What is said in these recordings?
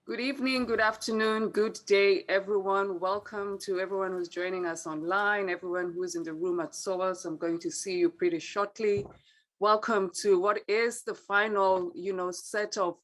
Good evening, good afternoon, good day, everyone. Welcome to everyone who's joining us online, everyone who's in the room at SOAS. I'm going to see you pretty shortly. Welcome to what is the final, set of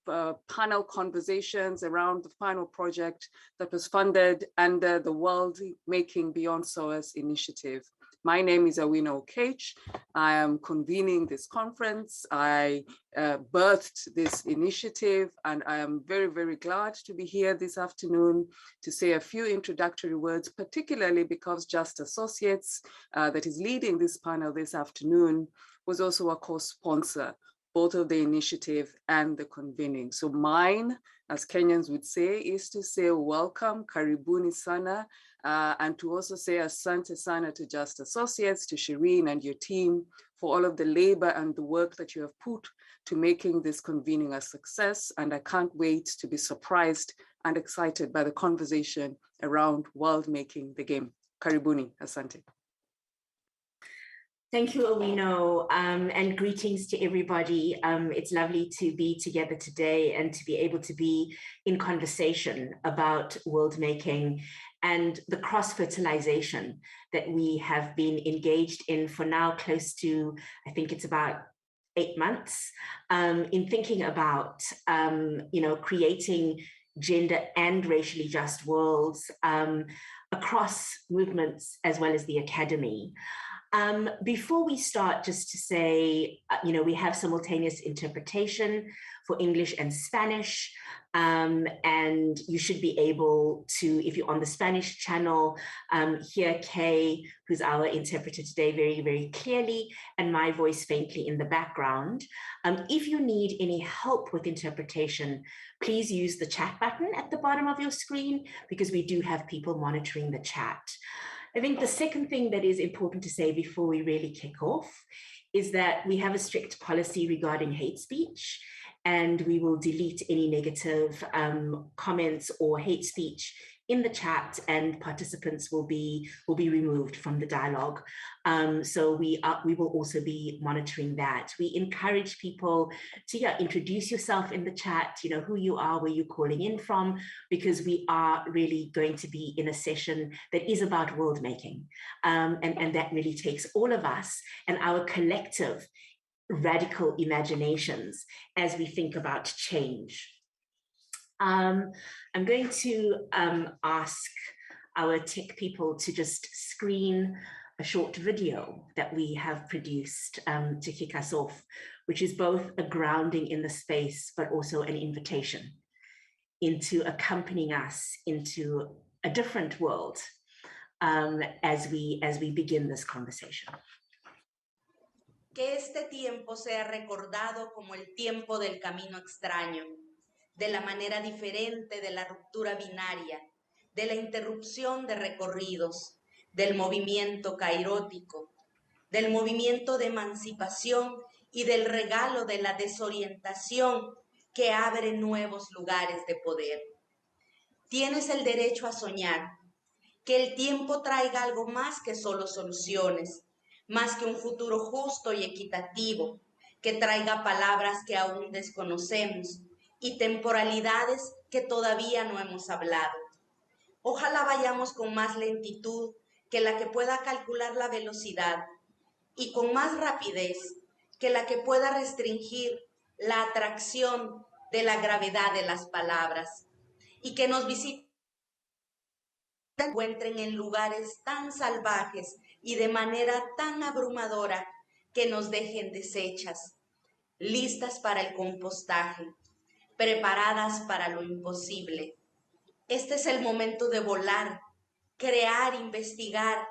panel conversations around the final project that was funded under the Worldmaking Beyond SOAS initiative. My name is Awina Okech. I am convening this conference. I birthed this initiative, and I am very, very glad to be here this afternoon to say a few introductory words, particularly because Just Associates, that is leading this panel this afternoon, was also a co-sponsor, both of the initiative and the convening. So mine, as Kenyans would say, is to say welcome, karibuni sana, and to also say asante sana to Just Associates, to Shireen and your team for all of the labor and the work that you have put to making this convening a success. And I can't wait to be surprised and excited by the conversation around world making the game. Karibuni, asante. Thank you, Awino, and greetings to everybody. It's lovely to be together today and to be able to be in conversation about world making and the cross-fertilization that we have been engaged in for now close to, I think it's about 8 months, in thinking about, creating gender and racially just worlds across movements as well as the academy. Before we start, just to say, we have simultaneous interpretation for English and Spanish, and you should be able to, if you're on the Spanish channel, hear Kay, who's our interpreter today, very, very clearly, and my voice faintly in the background. If you need any help with interpretation, please use the chat button at the bottom of your screen, because we do have people monitoring the chat. I think the second thing that is important to say before we really kick off is that we have a strict policy regarding hate speech, and we will delete any negative comments or hate speech in the chat, and participants will be removed from the dialogue. So we will also be monitoring that. We encourage people to introduce yourself in the chat, who you are, where you're calling in from, because we are really going to be in a session that is about world making. And that really takes all of us and our collective radical imaginations as we think about change. I'm going to ask our tech people to just screen a short video that we have produced to kick us off, which is both a grounding in the space, but also an invitation into accompanying us into a different world as we begin this conversation. Que este tiempo sea recordado como el tiempo del camino extraño, de la manera diferente de la ruptura binaria, de la interrupción de recorridos, del movimiento cairótico, del movimiento de emancipación y del regalo de la desorientación que abre nuevos lugares de poder. Tienes el derecho a soñar, que el tiempo traiga algo más que solo soluciones, más que un futuro justo y equitativo, que traiga palabras que aún desconocemos y temporalidades que todavía no hemos hablado. Ojalá vayamos con más lentitud que la que pueda calcular la velocidad y con más rapidez que la que pueda restringir la atracción de la gravedad de las palabras, y que nos visiten encuentren en lugares tan salvajes y de manera tan abrumadora que nos dejen deshechas, listas para el compostaje, preparadas para lo imposible. Este es el momento de volar, crear, investigar,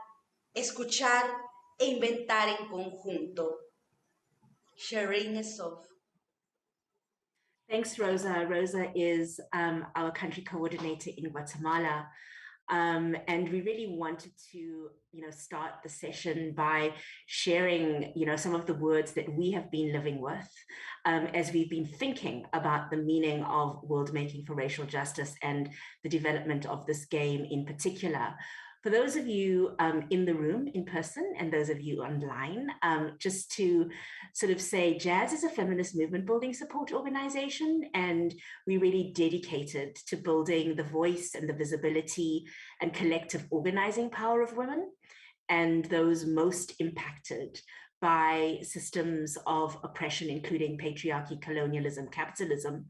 escuchar e inventar en conjunto. Sharing is off. Thanks, Rosa. Rosa is our country coordinator in Guatemala. And we really wanted to, start the session by sharing, some of the words that we have been living with as we've been thinking about the meaning of world making for racial justice and the development of this game in particular. For those of you in the room in person and those of you online, just to sort of say, Jazz is a feminist movement building support organization, and we really dedicated to building the voice and the visibility and collective organizing power of women and those most impacted by systems of oppression, including patriarchy, colonialism, capitalism,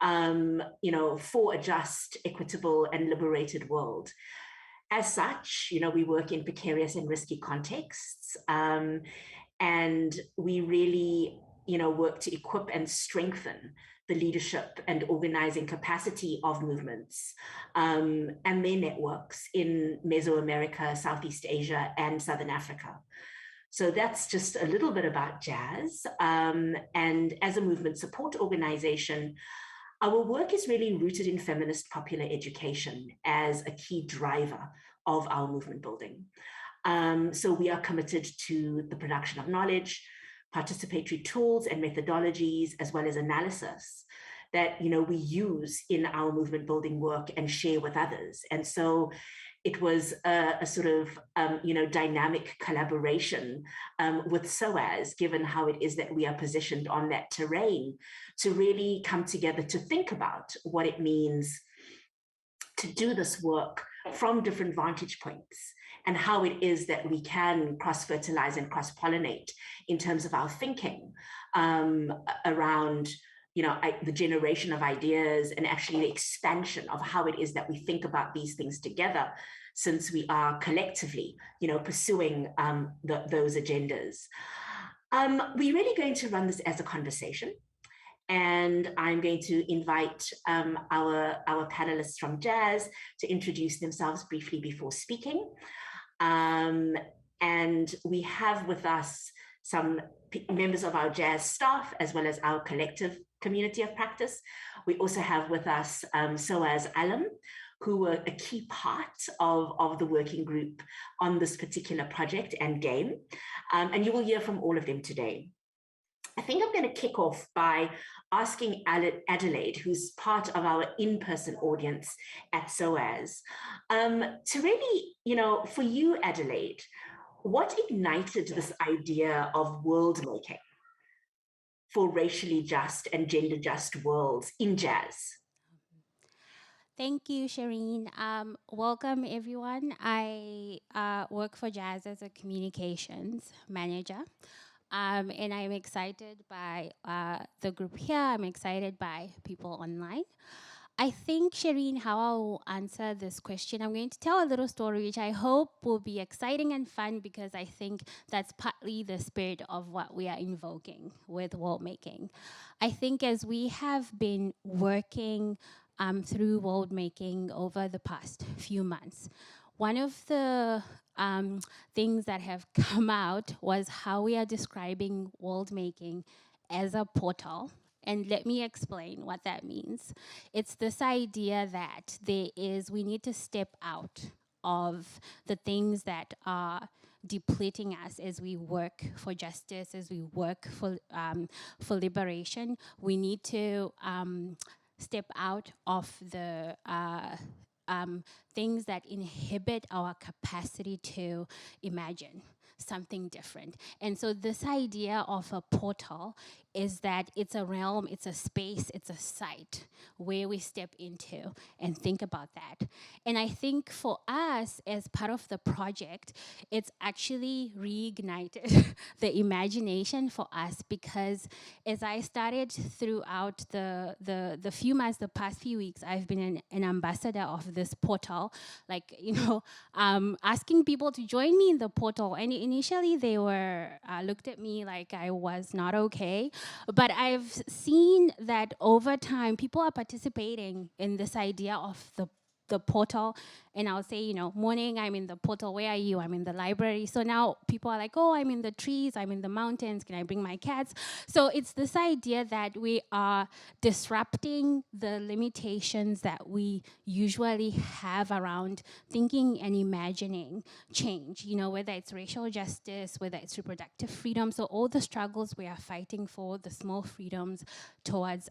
for a just, equitable, and liberated world. As such, we work in precarious and risky contexts, and we really, work to equip and strengthen the leadership and organizing capacity of movements and their networks in Mesoamerica, Southeast Asia, and Southern Africa. So that's just a little bit about Jazz. And as a movement support organization, our work is really rooted in feminist popular education as a key driver of our movement building. So we are committed to the production of knowledge, participatory tools and methodologies, as well as analysis that we use in our movement building work and share with others. And so it was a sort of dynamic collaboration with SOAS, given how it is that we are positioned on that terrain, to really come together to think about what it means to do this work from different vantage points, and how it is that we can cross-fertilize and cross-pollinate in terms of our thinking around the generation of ideas and actually the expansion of how it is that we think about these things together, since we are collectively pursuing those agendas. We're really going to run this as a conversation. And I'm going to invite our panelists from Jazz to introduce themselves briefly before speaking. And we have with us some members of our Jazz staff, as well as our collective community of practice. We also have with us SOAS alum, who were a key part of the working group on this particular project and game. And you will hear from all of them today. I think I'm going to kick off by asking Adelaide, who's part of our in-person audience at SOAS, to really, for you, Adelaide, what ignited this idea of world making for racially just and gender just worlds in Jazz? Thank you, Shireen. Welcome, everyone. I work for Jazz as a communications manager. And I'm excited by the group here. I'm excited by people online. I think, Shireen, how I'll answer this question, I'm going to tell a little story which I hope will be exciting and fun, because I think that's partly the spirit of what we are invoking with Worldmaking. I think as we have been working through Worldmaking over the past few months, one of the things that have come out was how we are describing Worldmaking as a portal. And let me explain what that means. It's this idea that we need to step out of the things that are depleting us as we work for justice, as we work for liberation. We need to step out of the things that inhibit our capacity to imagine something different. And so this idea of a portal is that it's a realm, it's a space, it's a site where we step into and think about that. And I think for us, as part of the project, it's actually reignited the imagination for us, because as I started throughout the few months, the past few weeks, I've been an ambassador of this portal, asking people to join me in the portal. And initially they were looked at me like I was not okay. But I've seen that over time, people are participating in this idea of the portal. And I'll say, morning, I'm in the portal. Where are you? I'm in the library. So now people are like, oh, I'm in the trees. I'm in the mountains. Can I bring my cats? So it's this idea that we are disrupting the limitations that we usually have around thinking and imagining change, whether it's racial justice, whether it's reproductive freedom. So all the struggles we are fighting for, the small freedoms towards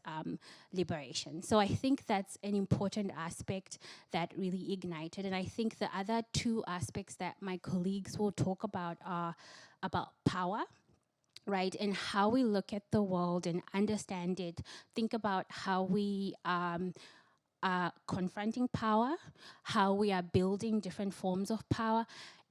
liberation. So I think that's an important aspect that really ignited united. And I think the other two aspects that my colleagues will talk about are about power, right? And how we look at the world and understand it. Think about how we are confronting power, how we are building different forms of power.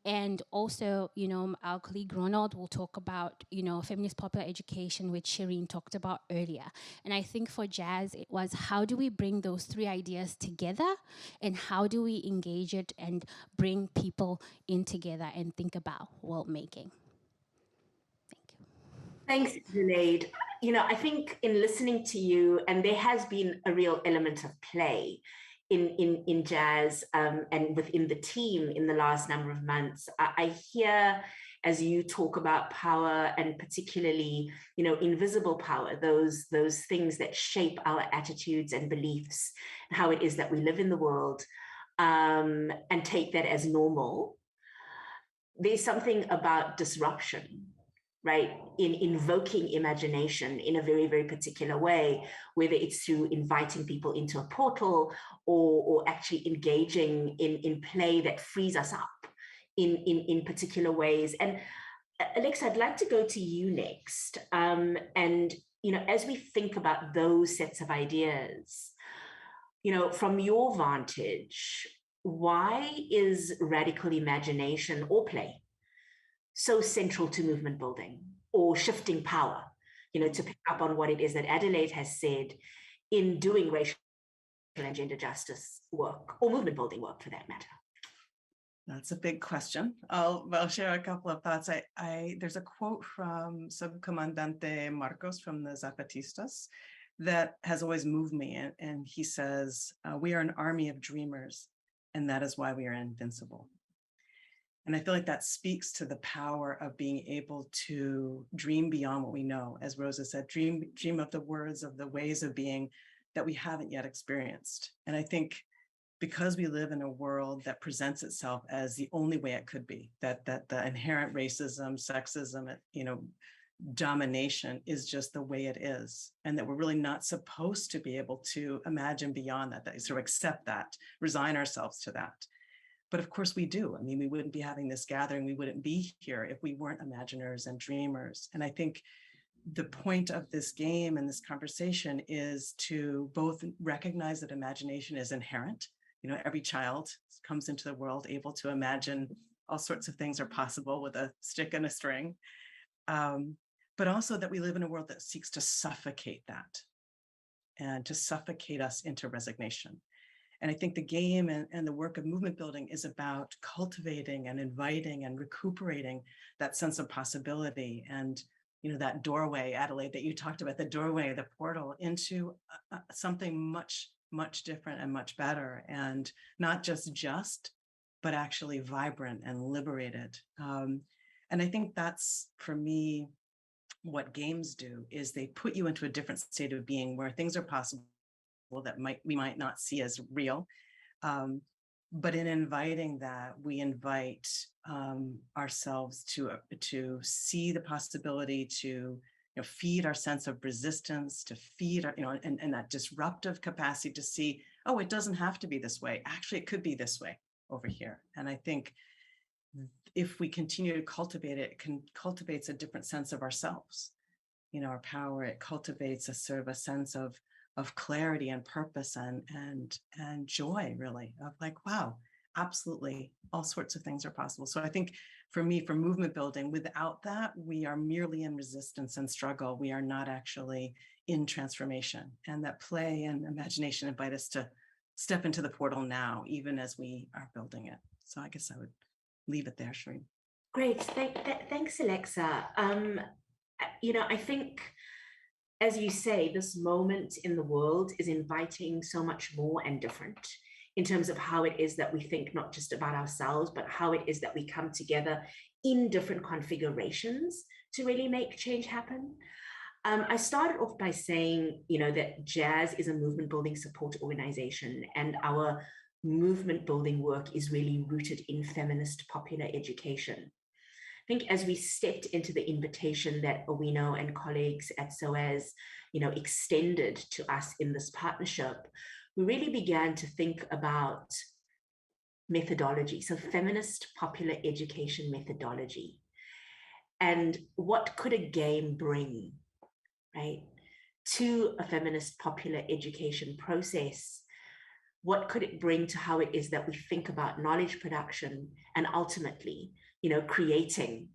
And also, you know, our colleague Ronald will talk about, you know, feminist popular education, which Shireen talked about earlier. And I think for Jazz, it was how do we bring those three ideas together, and how do we engage it and bring people in together and think about world making? Thank you. Thanks, Junaid. You know, I think in listening to you, and there has been a real element of play in Jazz and within the team in the last number of months. I hear as you talk about power, and particularly, you know, invisible power, those things that shape our attitudes and beliefs, how it is that we live in the world, and take that as normal. There's something about disruption, right, in invoking imagination in a very, very particular way, whether it's through inviting people into a portal or actually engaging in play that frees us up in particular ways. And Alexa, I'd like to go to you next. And, you know, as we think about those sets of ideas, you know, from your vantage, why is radical imagination or play so central to movement building or shifting power, you know, to pick up on what it is that Adelaide has said in doing racial and gender justice work, or movement building work for that matter? That's a big question. I'll share a couple of thoughts. There's a quote from Subcomandante Marcos from the Zapatistas that has always moved me. And he says, we are an army of dreamers, and that is why we are invincible. And I feel like that speaks to the power of being able to dream beyond what we know. As Rosa said, dream of the words, of the ways of being that we haven't yet experienced. And I think because we live in a world that presents itself as the only way it could be, that the inherent racism, sexism, you know, domination is just the way it is, and that we're really not supposed to be able to imagine beyond that sort of accept that, resign ourselves to that. But of course we do. I mean, we wouldn't be having this gathering, we wouldn't be here if we weren't imaginers and dreamers. And I think the point of this game and this conversation is to both recognize that imagination is inherent. You know, every child comes into the world able to imagine all sorts of things are possible with a stick and a string. But also that we live in a world that seeks to suffocate that and to suffocate us into resignation. And I think the game and the work of movement building is about cultivating and inviting and recuperating that sense of possibility and, you know, that doorway, Adelaide, that you talked about, the doorway, the portal into something much, much different and much better, and not just, but actually vibrant and liberated. And I think that's, for me, what games do, is they put you into a different state of being where things are possible that we might not see as real. But in inviting that, we invite ourselves to see the possibility, to, you know, feed our sense of resistance, to feed our, you know, and that disruptive capacity to see, oh, it doesn't have to be this way. Actually, it could be this way over here. And I think if we continue to cultivate it, cultivates a different sense of ourselves, you know, our power. It cultivates a sort of a sense of clarity and purpose and joy, really, of like, wow, absolutely, all sorts of things are possible. So I think for me, for movement building, without that, we are merely in resistance and struggle. We are not actually in transformation. And that play and imagination invite us to step into the portal now, even as we are building it. So I guess I would leave it there, Shireen. Great, thanks, Alexa. You know, I think, as you say, this moment in the world is inviting so much more and different in terms of how it is that we think not just about ourselves, but how it is that we come together in different configurations to really make change happen. I started off by saying, you know, that Jazz is a movement building support organization, and our movement building work is really rooted in feminist popular education. I think as we stepped into the invitation that Owino and colleagues at SOAS, you know, extended to us in this partnership, we really began to think about methodology, so feminist popular education methodology. And what could a game bring, right, to a feminist popular education process? What could it bring to how it is that we think about knowledge production and ultimately, creating,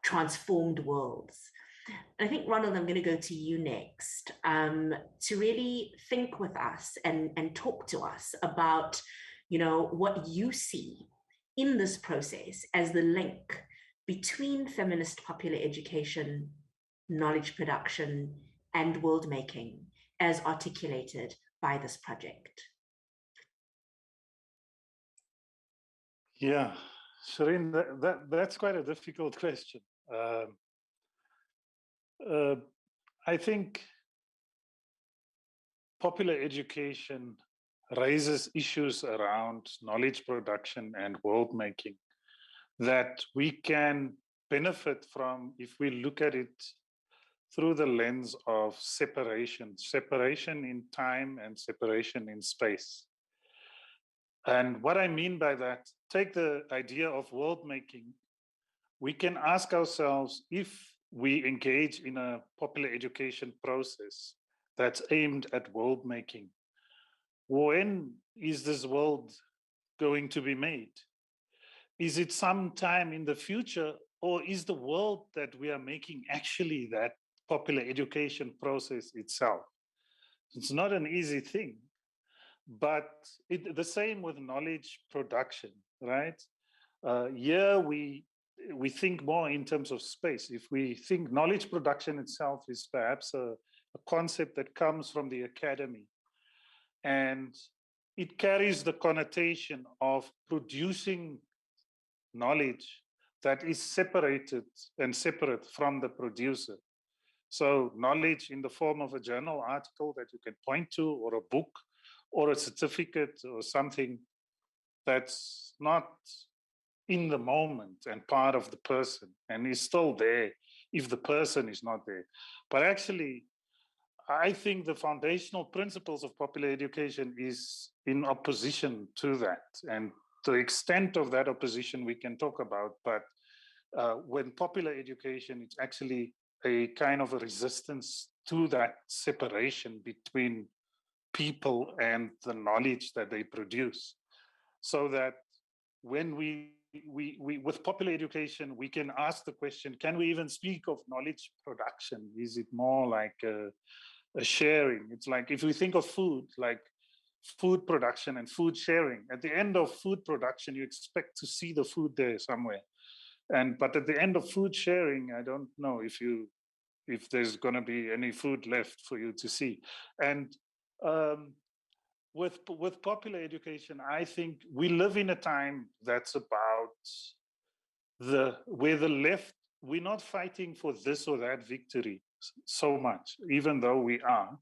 transformed worlds? And I think, Ronald, I'm going to go to you next to really think with us and talk to us about, what you see in this process as the link between feminist popular education, knowledge production, and world making as articulated by this project. Yeah, Shireen, that's quite a difficult question. I think popular education raises issues around knowledge production and world making that we can benefit from if we look at it through the lens of separation in time and separation in space. And what I mean by that, take the idea of world making. We can ask ourselves, if we engage in a popular education process that's aimed at world making, when is this world going to be made? Is it sometime in the future, or is the world that we are making actually that popular education process itself? It's not an easy thing, but the same with knowledge production, right? Here we think more in terms of space. If we think knowledge production itself is perhaps a concept that comes from the academy, and it carries the connotation of producing knowledge that is separated and separate from the producer. So knowledge in the form of a journal article that you can point to, or a book, or a certificate, or something that's not in the moment and part of the person and is still there if the person is not there. But actually, I think the foundational principles of popular education is in opposition to that. And the extent of that opposition we can talk about, but when popular education, it's actually a kind of a resistance to that separation between people and the knowledge that they produce. So that when we with popular education, we can ask the question, can we even speak of knowledge production? Is it more like a sharing? It's like, if we think of food, like food production and food sharing, at the end of food production, you expect to see the food there somewhere. But at the end of food sharing, I don't know if there's going to be any food left for you to see. And with popular education, I think we live in a time that's about where the left, we're not fighting for this or that victory so much, even though we are,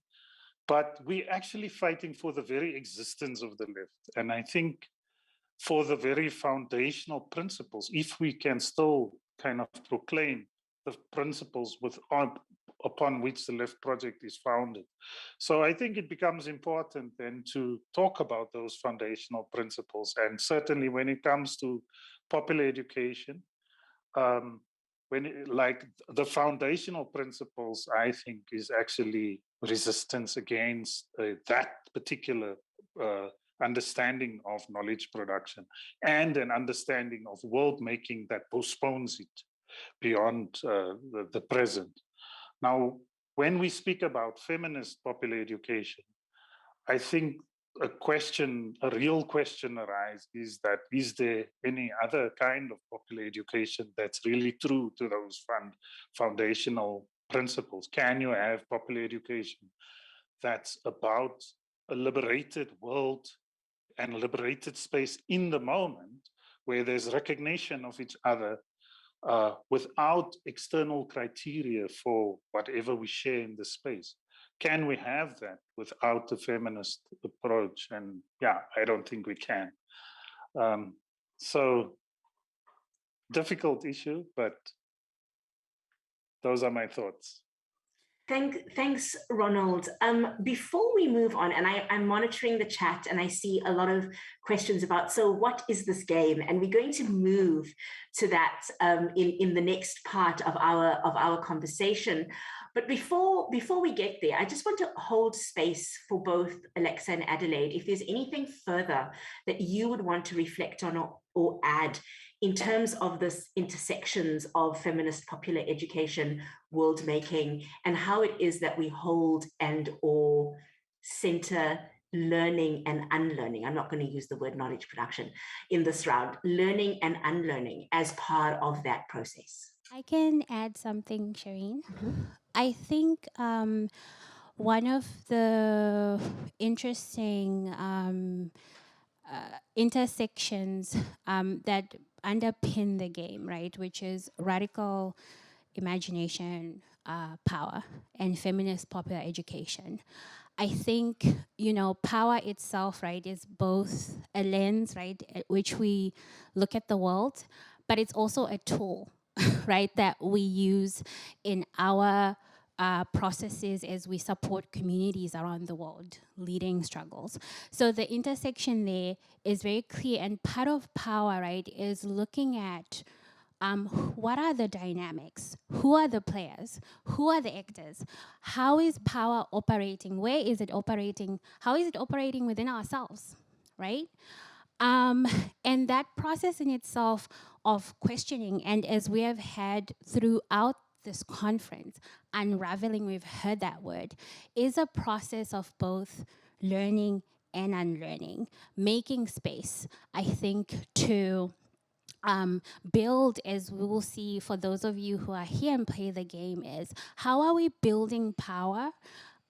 but we're actually fighting for the very existence of the left. And I think for the very foundational principles, if we can still kind of proclaim the principles upon which the Left Project is founded. So I think it becomes important then to talk about those foundational principles. And certainly when it comes to popular education, like the foundational principles, I think, is actually resistance against that particular understanding of knowledge production and an understanding of world making that postpones it beyond the present. Now, when we speak about feminist popular education, I think a real question arises, is that, is there any other kind of popular education that's really true to those foundational principles? Can you have popular education that's about a liberated world and liberated space in the moment, where there's recognition of each other without external criteria for whatever we share in the space? Can we have that without the feminist approach? And yeah, I don't think we can. So difficult issue, but those are my thoughts. Thanks, Ronald. Before we move on, and I'm monitoring the chat and I see a lot of questions about, so what is this game? And we're going to move to that in the next part of our conversation. But before we get there, I just want to hold space for both Alexa and Adelaide. If there's anything further that you would want to reflect on or add in terms of this intersections of feminist popular education, world making, and how it is that we hold and or center learning and unlearning. I'm not going to use the word knowledge production in this round, learning and unlearning as part of that process. I can add something, Shireen. I think one of the interesting intersections that underpin the game, right, which is radical imagination, power, and feminist popular education. I think, power itself, right, is both a lens, right, at which we look at the world, but it's also a tool, right, that we use in our processes as we support communities around the world leading struggles. So the intersection there is very clear, and part of power, right, is looking at what are the dynamics? Who are the players? Who are the actors? How is power operating? Where is it operating? How is it operating within ourselves, right? And that process in itself of questioning, and as we have had throughout this conference, unraveling, we've heard that word, is a process of both learning and unlearning, making space, I think, to build, as we will see for those of you who are here and play the game, is how are we building power?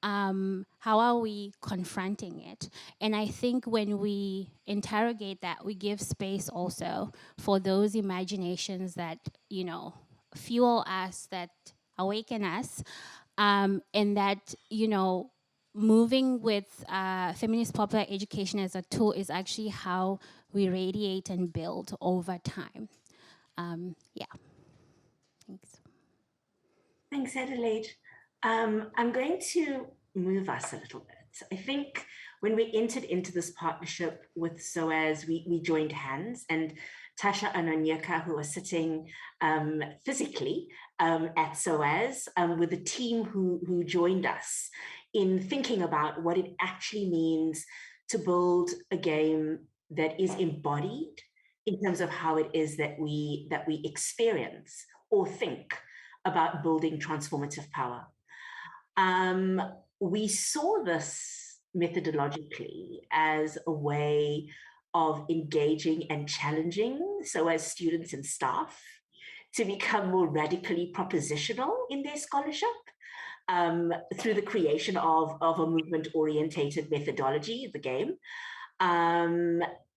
How are we confronting it? And I think when we interrogate that, we give space also for those imaginations that, fuel us, that awaken us, and that, moving with feminist popular education as a tool is actually how we radiate and build over time. Yeah, thanks. Thanks, Adelaide. I'm going to move us a little bit. I think when we entered into this partnership with SOAS, we joined hands, and Tasha and Onyeka, who are sitting physically at SOAS, with the team who joined us in thinking about what it actually means to build a game that is embodied in terms of how it is that we experience or think about building transformative power. We saw this methodologically as a way of engaging and challenging, so as students and staff, to become more radically propositional in their scholarship through the creation of a movement-orientated methodology, the game,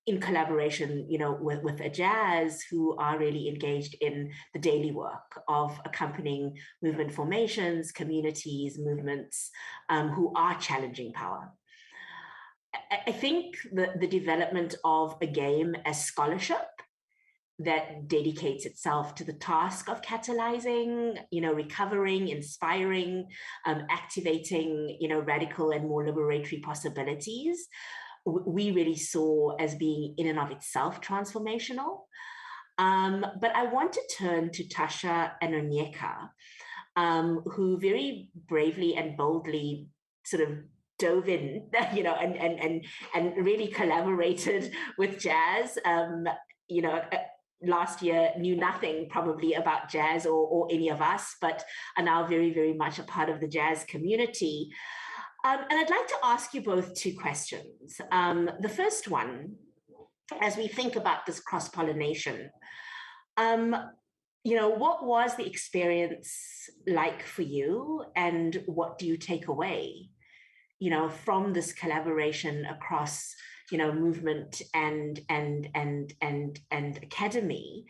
in collaboration, with a Jazz, who are really engaged in the daily work of accompanying movement formations, communities, movements who are challenging power. I think the development of a game as scholarship that dedicates itself to the task of catalyzing, recovering, inspiring, activating, radical and more liberatory possibilities, we really saw as being in and of itself transformational. But I want to turn to Tasha and Onyeka, who very bravely and boldly sort of dove in, and really collaborated with Jazz. Last year knew nothing probably about Jazz or any of us, but are now very, very much a part of the Jazz community. And I'd like to ask you both two questions. The first one, as we think about this cross-pollination, what was the experience like for you, and what do you take away, from this collaboration across, movement and academy?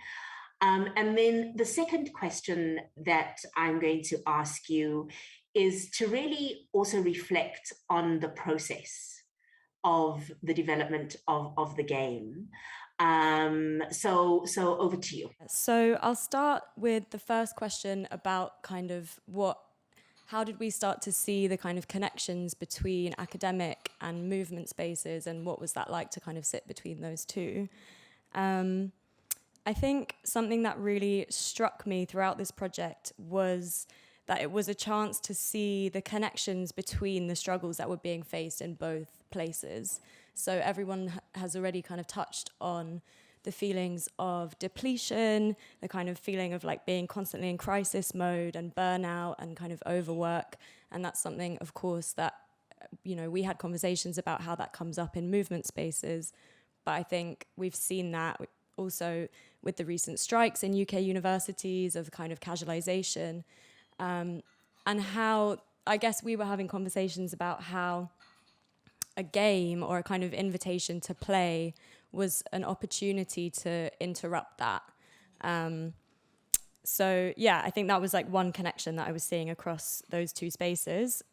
And then the second question that I'm going to ask you is to really also reflect on the process of the development of the game. So over to you. So I'll start with the first question about kind of how did we start to see the kind of connections between academic and movement spaces, and what was that like to kind of sit between those two? I think something that really struck me throughout this project was that it was a chance to see the connections between the struggles that were being faced in both places. So everyone has already kind of touched on the feelings of depletion, the kind of feeling of like being constantly in crisis mode and burnout and kind of overwork. And that's something, of course, that, you know, we had conversations about how that comes up in movement spaces. But I think we've seen that also with the recent strikes in UK universities of kind of casualization, and how, I guess we were having conversations about how a game or a kind of invitation to play was an opportunity to interrupt that. So yeah, I think that was like one connection that I was seeing across those two spaces.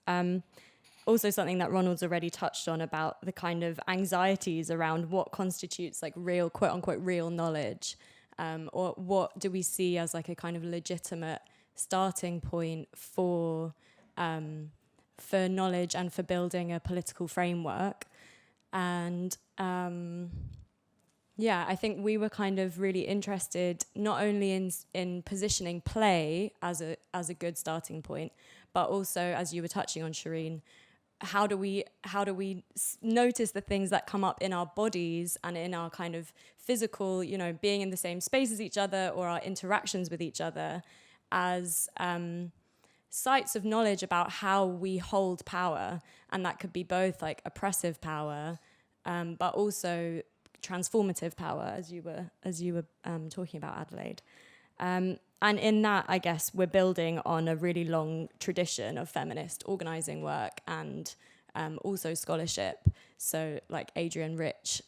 Also something that Ronald's already touched on about the kind of anxieties around what constitutes like real, quote unquote, real knowledge, or what do we see as like a kind of legitimate starting point for knowledge and for building a political framework. And yeah, I think we were kind of really interested not only in positioning play as a good starting point, but also, as you were touching on, Shireen, how do we notice the things that come up in our bodies and in our kind of physical, you know, being in the same space as each other or our interactions with each other as sites of knowledge about how we hold power. And that could be both like oppressive power, but also transformative power, as you were talking about, Adelaide. And in that, I guess, we're building on a really long tradition of feminist organizing work and also scholarship. So like Adrian Rich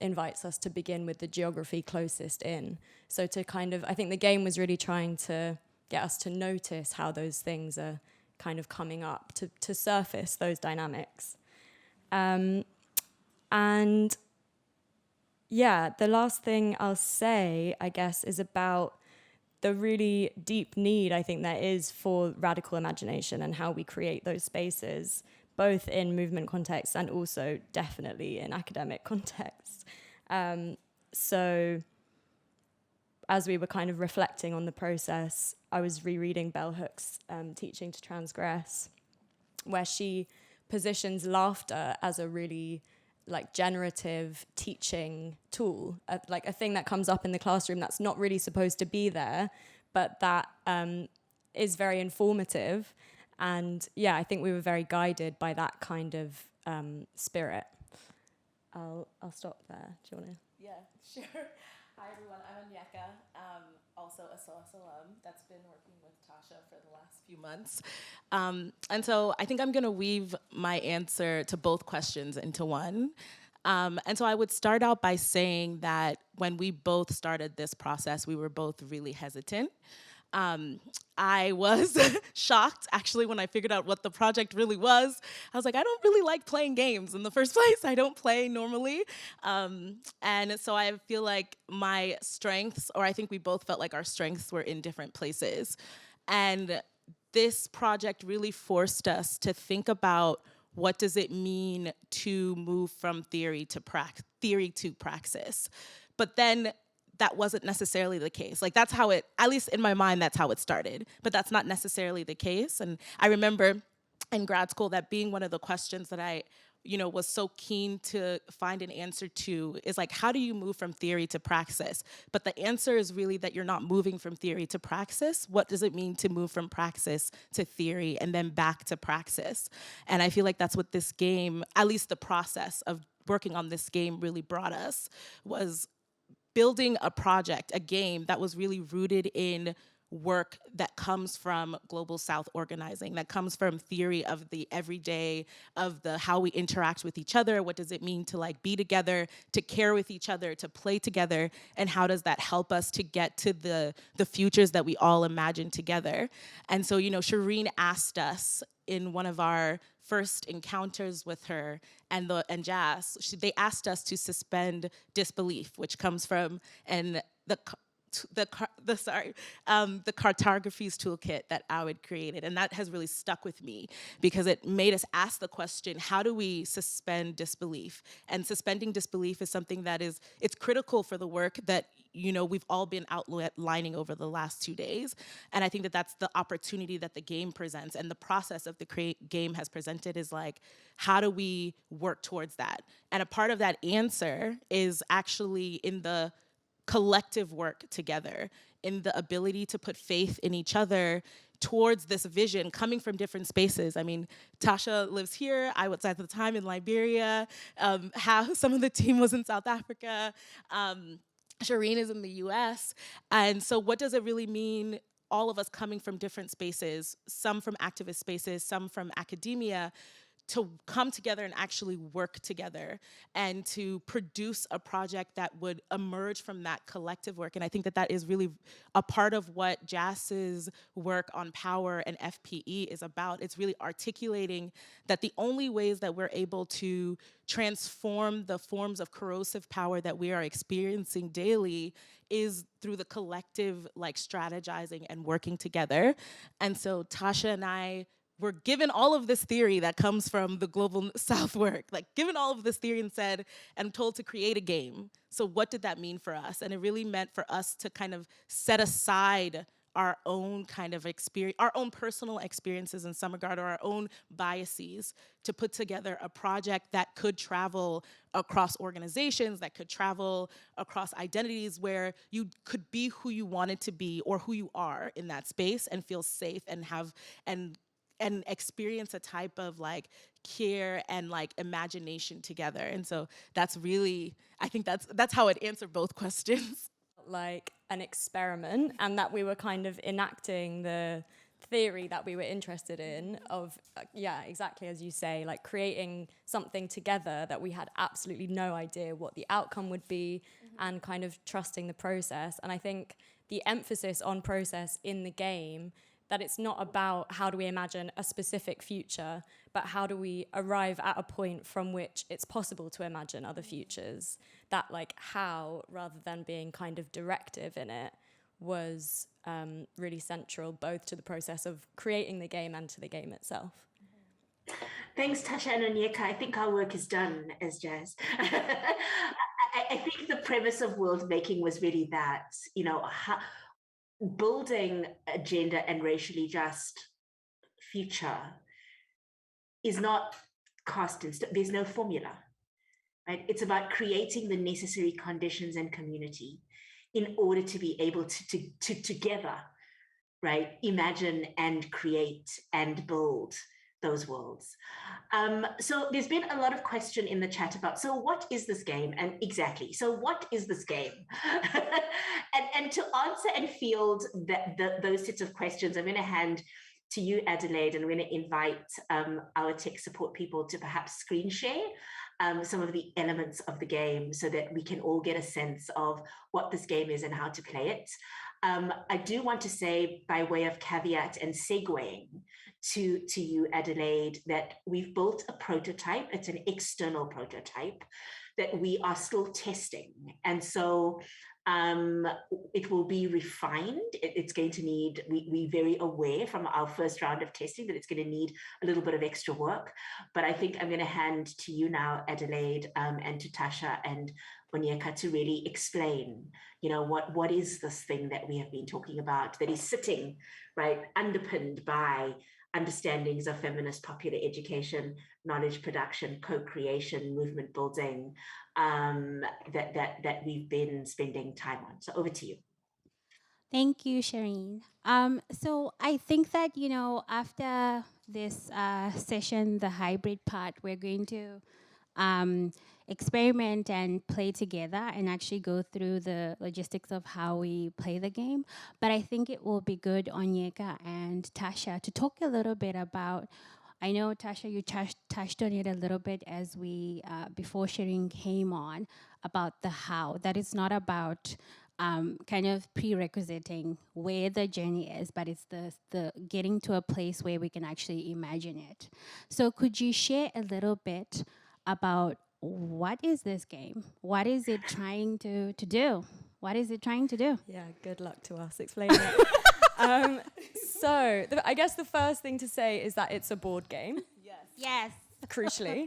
invites us to begin with the geography closest in. So to kind of, I think the game was really trying to get us to notice how those things are kind of coming up, to surface those dynamics. And yeah, the last thing I'll say, I guess, is about the really deep need, I think, there is for radical imagination and how we create those spaces, both in movement contexts and also definitely in academic contexts. So as we were kind of reflecting on the process, I was rereading Bell Hooks' Teaching to Transgress, where she positions laughter as a really like generative teaching tool, like a thing that comes up in the classroom that's not really supposed to be there, but that is very informative. And yeah, I think we were very guided by that kind of spirit. I'll stop there. Do you want to? Yeah, sure. Hi everyone, I'm Onyeka, also a SOAS alum that's been working with Tasha for the last few months. And so I think I'm gonna weave my answer to both questions into one. And so I would start out by saying that when we both started this process, we were both really hesitant. I was shocked, actually, when I figured out what the project really was. I was like, I don't really like playing games in the first place. I don't play normally. And so I feel like my strengths, or I think we both felt like our strengths were in different places. And this project really forced us to think about what does it mean to move from theory to praxis. But then that wasn't necessarily the case. Like that's how it, at least in my mind, that's how it started. But that's not necessarily the case. And I remember in grad school that being one of the questions that I, was so keen to find an answer to is like, how do you move from theory to praxis? But the answer is really that you're not moving from theory to praxis. What does it mean to move from praxis to theory and then back to praxis? And I feel like that's what this game, at least the process of working on this game really brought us, was building a project, a game that was really rooted in work that comes from Global South organizing, that comes from theory of the everyday, of the how we interact with each other, what does it mean to like be together, to care with each other, to play together, and how does that help us to get to the futures that we all imagine together. And so, Shireen asked us in one of our first encounters with her and Jazz, they asked us to suspend disbelief, which comes from the the cartographies toolkit that Awid created, and that has really stuck with me because it made us ask the question: how do we suspend disbelief? And suspending disbelief is something that it's critical for the work that we've all been outlining over the last 2 days, and I think that that's the opportunity that the game presents, and the process of the game has presented is like, how do we work towards that? And a part of that answer is actually in the collective work together, in the ability to put faith in each other towards this vision coming from different spaces. I mean, Tasha lives here. I was at the time in Liberia. Some of the team was in South Africa. Shireen is in the US. And so what does it really mean, all of us coming from different spaces, some from activist spaces, some from academia, to come together and actually work together and to produce a project that would emerge from that collective work. And I think that that is really a part of what JAS's work on power and FPE is about. It's really articulating that the only ways that we're able to transform the forms of corrosive power that we are experiencing daily is through the collective strategizing and working together. And so Tasha and I were given all of this theory that comes from the global South work, given all of this theory and told to create a game. So what did that mean for us? And it really meant for us to kind of set aside our own kind of experience, our own personal experiences in some regard, or our own biases, to put together a project that could travel across organizations, that could travel across identities, where you could be who you wanted to be or who you are in that space and feel safe and and experience a type of care and imagination together. And so that's really, I think that's how I'd answer both questions. Like an experiment, and that we were kind of enacting the theory that we were interested in of, yeah, exactly as you say, creating something together that we had absolutely no idea what the outcome would be, and kind of trusting the process. And I think the emphasis on process in the game, that it's not about how do we imagine a specific future, but how do we arrive at a point from which it's possible to imagine other futures. That how, rather than being kind of directive in it, was really central both to the process of creating the game and to the game itself. Thanks, Tasha and Onyeka. I think our work is done as Jazz. I think the premise of world making was really that, building a gender and racially just future is not cast in stone. There's no formula, right? It's about creating the necessary conditions and community in order to be able to together, right, imagine and create and build those worlds. So there's been a lot of question in the chat about, so what is this game? And exactly, so what is this game? and to answer and field those sets of questions, I'm going to hand to you, Adelaide, and I'm going to invite our tech support people to perhaps screen share some of the elements of the game so that we can all get a sense of what this game is and how to play it. I do want to say, by way of caveat and segueing to you, Adelaide, that we've built a prototype. It's an external prototype that we are still testing. And so it will be refined. It's going to need, we're very aware from our first round of testing that it's going to need a little bit of extra work. But I think I'm going to hand to you now, Adelaide, and to Tasha and Onyeka to really explain, what is this thing that we have been talking about that is sitting, right, underpinned by understandings of feminist popular education, knowledge production, co-creation, movement building, that we've been spending time on. So over to you. Thank you, Shireen. So I think that, after this session, the hybrid part, we're going to experiment and play together and actually go through the logistics of how we play the game. But I think it will be good, Onyeka and Tasha, to talk a little bit about, I know, Tasha, you touched on it a little bit as we, before Shireen came on, about the how. That it's not about kind of prerequisiting where the journey is, but it's the getting to a place where we can actually imagine it. So could you share a little bit about what is this game? What is it trying to do? What is it trying to do? Yeah, good luck to us explaining it. I guess the first thing to say is that it's a board game. Yes. Crucially.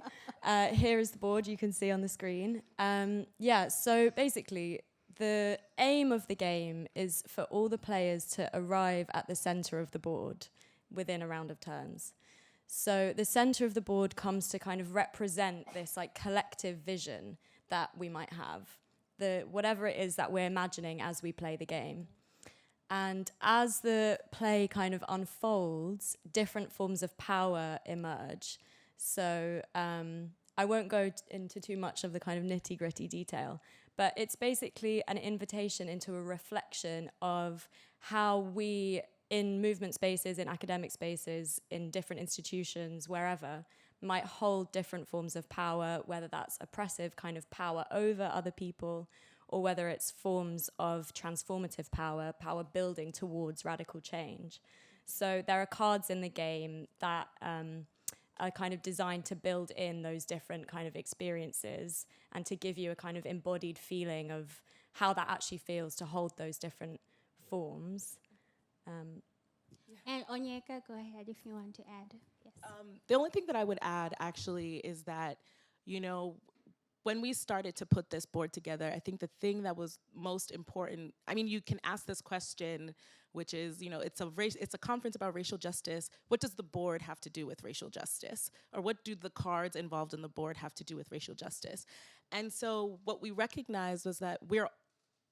Here is the board you can see on the screen. So basically, the aim of the game is for all the players to arrive at the center of the board within a round of turns. So the center of the board comes to kind of represent this like collective vision that we might have, whatever it is that we're imagining as we play the game. And as the play kind of unfolds, different forms of power emerge. So I won't go into too much of the kind of nitty-gritty detail, but it's basically an invitation into a reflection of how we, in movement spaces, in academic spaces, in different institutions, wherever, might hold different forms of power, whether that's oppressive kind of power over other people, or whether it's forms of transformative power, power building towards radical change. So there are cards in the game that are kind of designed to build in those different kind of experiences and to give you a kind of embodied feeling of how that actually feels to hold those different forms. And Onyeka, go ahead if you want to add. Yes. The only thing that I would add actually is that, you know, when we started to put this board together, I think the thing that was most important, I mean, you can ask this question, which is, you know, it's a conference about racial justice. What does the board have to do with racial justice? Or what do the cards involved in the board have to do with racial justice? And so what we recognized was that we're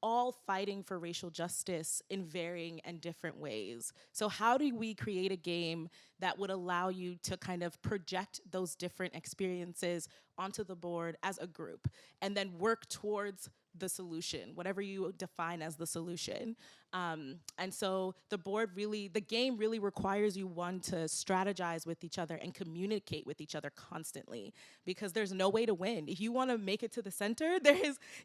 all fighting for racial justice in varying and different ways. So how do we create a game that would allow you to kind of project those different experiences onto the board as a group and then work towards the solution, whatever you define as the solution. And so the game really requires you, one, to strategize with each other and communicate with each other constantly, because there's no way to win. If you want to make it to the center,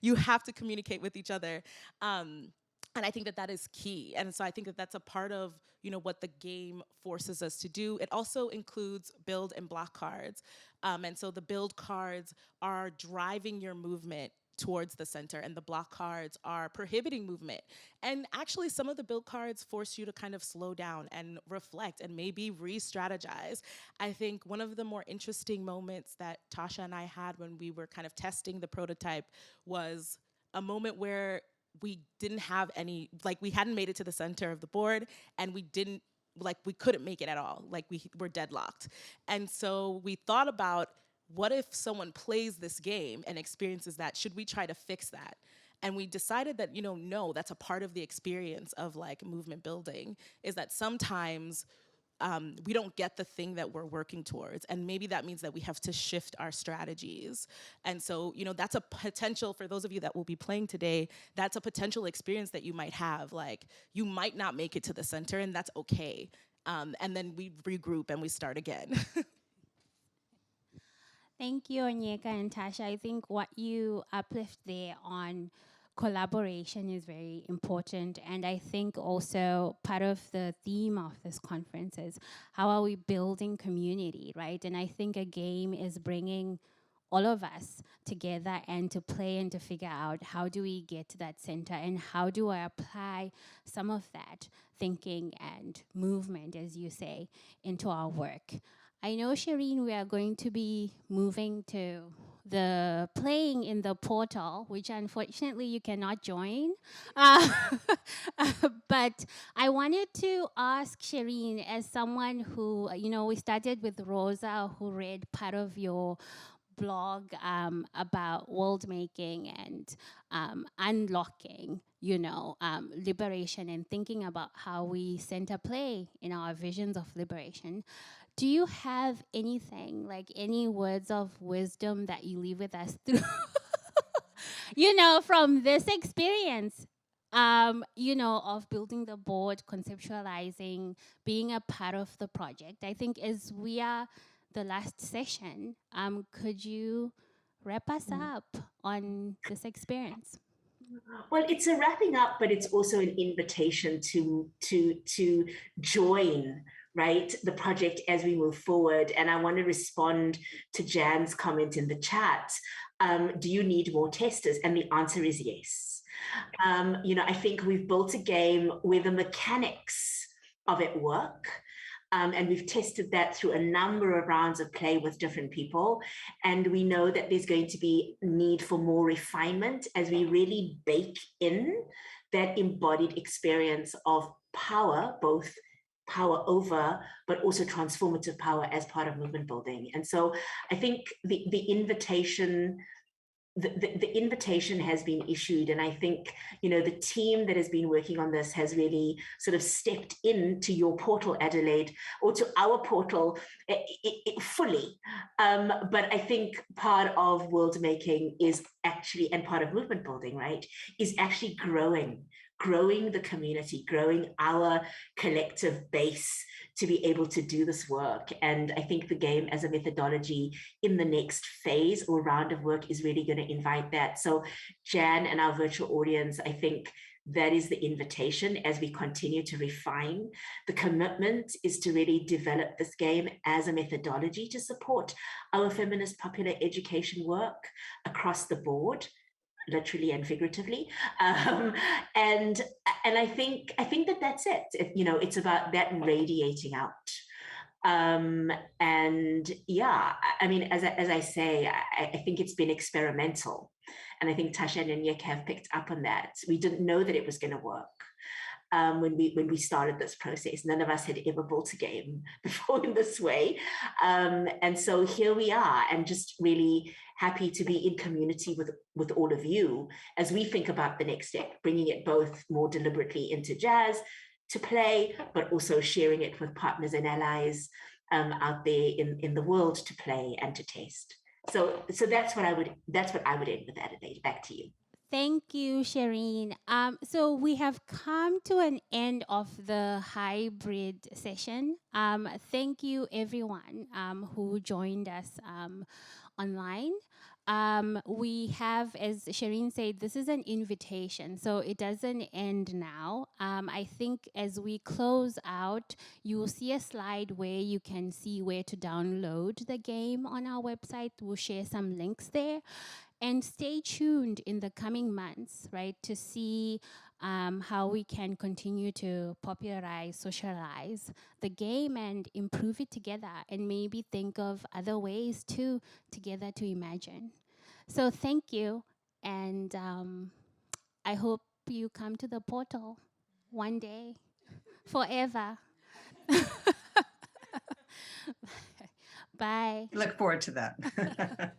you have to communicate with each other. And I think that is key. And so I think that that's a part of, you know, what the game forces us to do. It also includes build and block cards. And so the build cards are driving your movement towards the center, and the block cards are prohibiting movement. And actually, some of the build cards force you to kind of slow down and reflect and maybe re-strategize. I think one of the more interesting moments that Tasha and I had when we were kind of testing the prototype was a moment where we didn't have any, like, we hadn't made it to the center of the board, and we couldn't make it at all. Like, we were deadlocked. And so we thought about, what if someone plays this game and experiences that? Should we try to fix that? And we decided that, you know, no, that's a part of the experience of like movement building, is that sometimes we don't get the thing that we're working towards. And maybe that means that we have to shift our strategies. And so, you know, that's a potential, for those of you that will be playing today, that's a potential experience that you might have. Like, you might not make it to the center, and that's okay. And then we regroup and we start again. Thank you, Onyeka and Tasha. I think what you uplift there on collaboration is very important. And I think also part of the theme of this conference is how are we building community, right? And I think a game is bringing all of us together and to play and to figure out how do we get to that center and how do I apply some of that thinking and movement, as you say, into our work. I know, Shireen, we are going to be moving to the playing in the portal, which unfortunately you cannot join. But I wanted to ask Shireen, as someone who, you know, we started with Rosa, who read part of your blog about world making and unlocking, you know, liberation and thinking about how we center play in our visions of liberation. Do you have anything, like any words of wisdom that you leave with us through, you know, from this experience, you know, of building the board, conceptualizing, being a part of the project? I think as we are the last session, could you wrap us up on this experience? Well, it's a wrapping up, but it's also an invitation to join, right, the project as we move forward. And I want to respond to Jan's comment in the chat. Do you need more testers? And the answer is yes. I think we've built a game where the mechanics of it work. And we've tested that through a number of rounds of play with different people. And we know that there's going to be need for more refinement as we really bake in that embodied experience of power, both power over, but also transformative power as part of movement building. And so I think the invitation has been issued, and I think the team that has been working on this has really sort of stepped into your portal, Adelaide, or to our portal fully. But I think part of world making is actually, and part of movement building, right, is actually growing the community, growing our collective base to be able to do this work. And I think the game as a methodology in the next phase or round of work is really going to invite that. So Jan and our virtual audience, I think that is the invitation as we continue to refine. The commitment is to really develop this game as a methodology to support our feminist popular education work across the board, literally and figuratively, and I think that's it. It's about that radiating out. And yeah, I mean, as I say, I think it's been experimental, and I think Tasha and Nyek have picked up on that. We didn't know that it was going to work. When we started this process, none of us had ever built a game before in this way, and so here we are, and just really happy to be in community with all of you as we think about the next step, bringing it both more deliberately into jazz to play, but also sharing it with partners and allies out there in the world to play and to test. So that's what I would end with, Adelaide. Back to you. Thank you, Shireen. So we have come to an end of the hybrid session. Thank you, everyone who joined us online. We have, as Shireen said, this is an invitation, so it doesn't end now. I think as we close out, you will see a slide where you can see where to download the game on our website. We'll share some links there. And stay tuned in the coming months, right, to see how we can continue to popularize, socialize the game and improve it together, and maybe think of other ways too together to imagine. So thank you, and I hope you come to the portal one day, forever. Bye. Look forward to that.